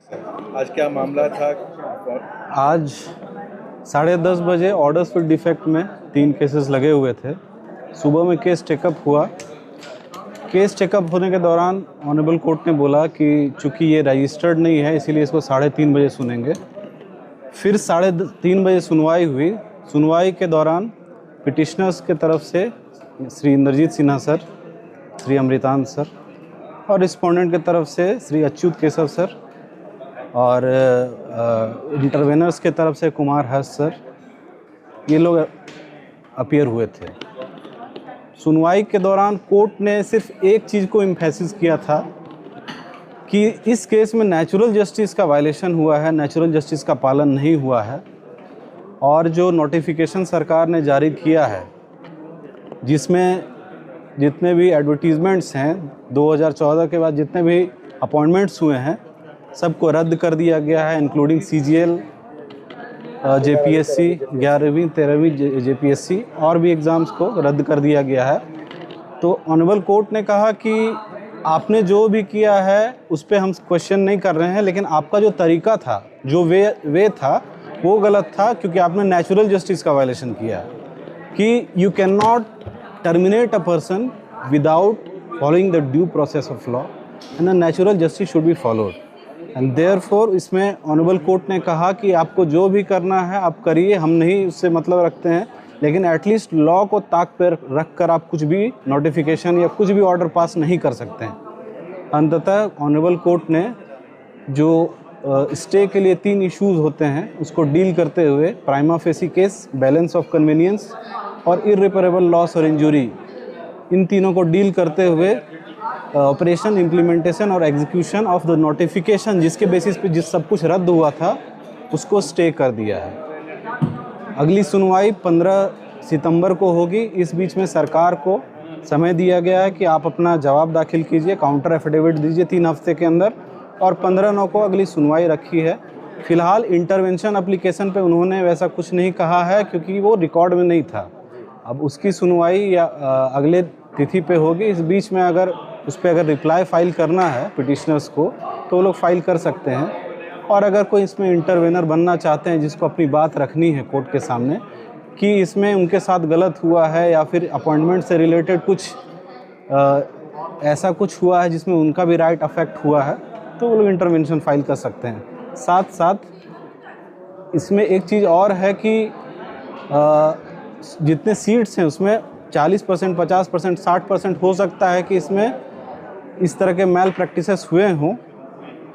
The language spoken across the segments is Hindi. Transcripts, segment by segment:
आज क्या मामला था? आज 10:30 बजे ऑर्डर्स विद डिफेक्ट में 3 केसेस लगे हुए थे। सुबह में केस टेकअप हुआ। केस टेकअप होने के दौरान ऑनरेबल कोर्ट ने बोला कि चूंकि ये रजिस्टर्ड नहीं है इसीलिए इसको 3:30 बजे सुनेंगे। फिर 3:30 बजे सुनवाई हुई। सुनवाई के दौरान पिटिशनर्स के तरफ से श्री इंद्रजीत सिन्हा सर, श्री अमृतांत सर और रिस्पोंडेंट की तरफ से श्री अच्युत केशव सर और इंटरवेनर्स के तरफ से कुमार हर्ष सर, ये लोग अपीयर हुए थे। सुनवाई के दौरान कोर्ट ने सिर्फ एक चीज़ को एम्फेसिस किया था कि इस केस में नेचुरल जस्टिस का वायलेशन हुआ है, नेचुरल जस्टिस का पालन नहीं हुआ है। और जो नोटिफिकेशन सरकार ने जारी किया है जिसमें जितने भी एडवर्टीज़मेंट्स हैं 2014 के बाद जितने भी अपॉइंटमेंट्स हुए हैं सबको रद्द कर दिया गया है, इंक्लूडिंग CGL, JPSC 11वीं 13वीं JPSC और भी एग्ज़ाम्स को रद्द कर दिया गया है। तो ऑनरेबल कोर्ट ने कहा कि आपने जो भी किया है उस पर हम क्वेश्चन नहीं कर रहे हैं, लेकिन आपका जो तरीका था, जो वे था वो गलत था, क्योंकि आपने नेचुरल जस्टिस का वायलेशन किया है कि you can not terminate a person without following the due process of law and the natural justice should be followed. And therefore इसमें ऑनरेबल कोर्ट ने कहा कि आपको जो भी करना है आप करिए, हम नहीं उससे मतलब रखते हैं, लेकिन एटलीस्ट लॉ को ताक पर रख कर आप कुछ भी नोटिफिकेशन या कुछ भी ऑर्डर पास नहीं कर सकते हैं। अंततः ऑनरेबल कोर्ट ने जो स्टे के लिए 3 इश्यूज़ होते हैं उसको डील करते हुए prima facie case, balance of convenience और इर्रिपेरेबल लॉस और इंजुरी, इन तीनों को डील करते हुए ऑपरेशन, इम्प्लीमेंटेशन और एग्जीक्यूशन ऑफ द नोटिफिकेशन जिसके बेसिस पे जिस सब कुछ रद्द हुआ था उसको स्टे कर दिया है। अगली सुनवाई 15 सितंबर को होगी। इस बीच में सरकार को समय दिया गया है कि आप अपना जवाब दाखिल कीजिए, काउंटर एफिडेविट दीजिए 3 हफ्ते के अंदर, और 15/9 को अगली सुनवाई रखी है। फिलहाल इंटरवेंशन एप्लीकेशन पे उन्होंने वैसा कुछ नहीं कहा है क्योंकि वो रिकॉर्ड में नहीं था। अब उसकी सुनवाई या अगले तिथि पे होगी। इस बीच में अगर उस पर अगर रिप्लाई फ़ाइल करना है पिटिशनर्स को तो वो लोग फ़ाइल कर सकते हैं। और अगर कोई इसमें इंटरवेनर बनना चाहते हैं जिसको अपनी बात रखनी है कोर्ट के सामने कि इसमें उनके साथ गलत हुआ है या फिर अपॉइंटमेंट से रिलेटेड कुछ ऐसा कुछ हुआ है जिसमें उनका भी राइट अफेक्ट हुआ है, तो वो लोग इंटरवेंशन फ़ाइल कर सकते हैं। साथ साथ इसमें एक चीज़ और है कि जितने सीट्स हैं उसमें 40%, 50%, 60% हो सकता है कि इसमें इस तरह के मैल प्रैक्टिसेस हुए हों।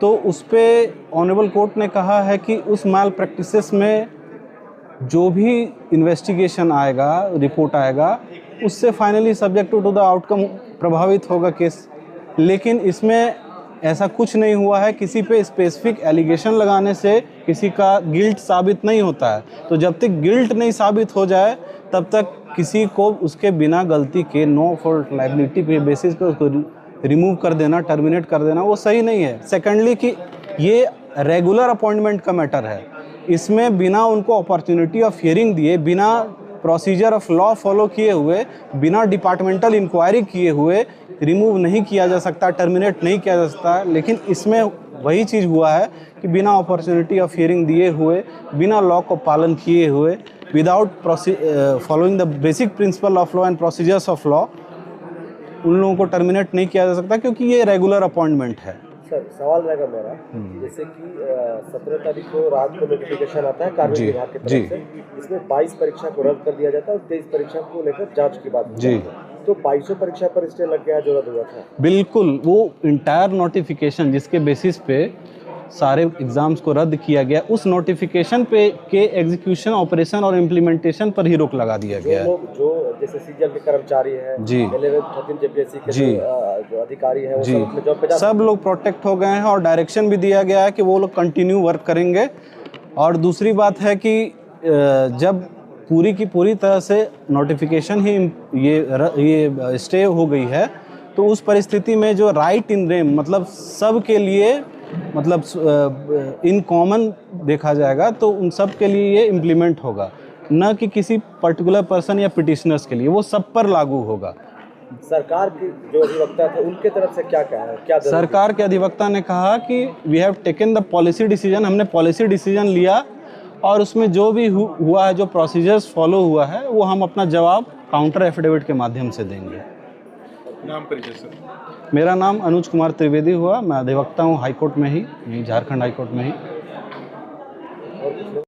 तो उस पर ऑनरेबल कोर्ट ने कहा है कि उस मैल प्रैक्टिसेस में जो भी इन्वेस्टिगेशन आएगा, रिपोर्ट आएगा, उससे finally subject to the outcome प्रभावित होगा केस। लेकिन इसमें ऐसा कुछ नहीं हुआ है, किसी पे स्पेसिफिक एलिगेशन लगाने से किसी का गिल्ट साबित नहीं होता है। तो जब तक गिल्ट नहीं साबित हो जाए तब तक किसी को उसके बिना गलती के नो फॉल्ट लायबिलिटी के बेसिस पे उसको रिमूव कर देना, टर्मिनेट कर देना, वो सही नहीं है। सेकेंडली कि ये रेगुलर अपॉइंटमेंट का मैटर है, इसमें बिना उनको अपॉर्चुनिटी ऑफ हियरिंग दिए, बिना प्रोसीजर ऑफ लॉ फॉलो किए हुए, बिना डिपार्टमेंटल इंक्वायरी किए हुए रिमूव नहीं किया जा सकता, टर्मिनेट नहीं किया जा सकता। लेकिन इसमें वही चीज़ हुआ है कि बिना अपॉर्चुनिटी ऑफ हियरिंग दिए हुए, बिना लॉ को पालन किए हुए, without following the basic principle of law and procedures of law, उन लोगों को टर्मिनेट नहीं किया जा सकता क्योंकि ये रेगुलर अपॉइंटमेंट है। सर सवाल रहेगा मेरा, जैसे कि 17 तारीख को रात को नोटिफिकेशन आता है कार्मिक विभाग की तरफ से, इसमें 22 परीक्षा को रद्द कर दिया जाता है और 23 परीक्षा को लेकर जांच की बात जी, तो 22 परीक्षा पर स्टे लग गया जो रद्द हुआ था। बिल्कुल, वो इंटायर नोटिफिकेशन जिसके बेसिस पे सारे एग्ज़ाम्स को रद्द किया गया, उस नोटिफिकेशन पे के एग्जीक्यूशन, ऑपरेशन और इम्प्लीमेंटेशन पर ही रोक लगा दिया गया है। जो जैसे CGL के कर्मचारी हैं जी, 11th JPSC के जो अधिकारी हैं, वो जी, सब अपने जॉब पे सब लोग प्रोटेक्ट हो गए हैं और डायरेक्शन भी दिया गया है कि वो लोग कंटिन्यू वर्क करेंगे। और दूसरी बात है कि जब पूरी की पूरी तरह से नोटिफिकेशन ही ये स्टे हो गई है तो उस परिस्थिति में जो राइट इन रेम, मतलब सब के लिए, मतलब इन कॉमन देखा जाएगा तो उन सब के लिए ये इम्प्लीमेंट होगा, न कि किसी पर्टिकुलर पर्सन या पिटिशनर्स के लिए, वो सब पर लागू होगा। सरकार के जो अधिवक्ता थे उनके तरफ से क्या कहा है, क्या दर्ज सरकार के अधिवक्ता ने कहा कि we have taken the policy decision, हमने पॉलिसी डिसीजन लिया और उसमें जो भी हुआ है, जो प्रोसीजर्स फॉलो हुआ है, वो हम अपना जवाब काउंटर एफिडेविट के माध्यम से देंगे। नाम परिचय सर। मेरा नाम अनुज कुमार त्रिवेदी हुआ, मैं अधिवक्ता हूँ हाई कोर्ट में ही, यहीं झारखंड हाई कोर्ट में ही। और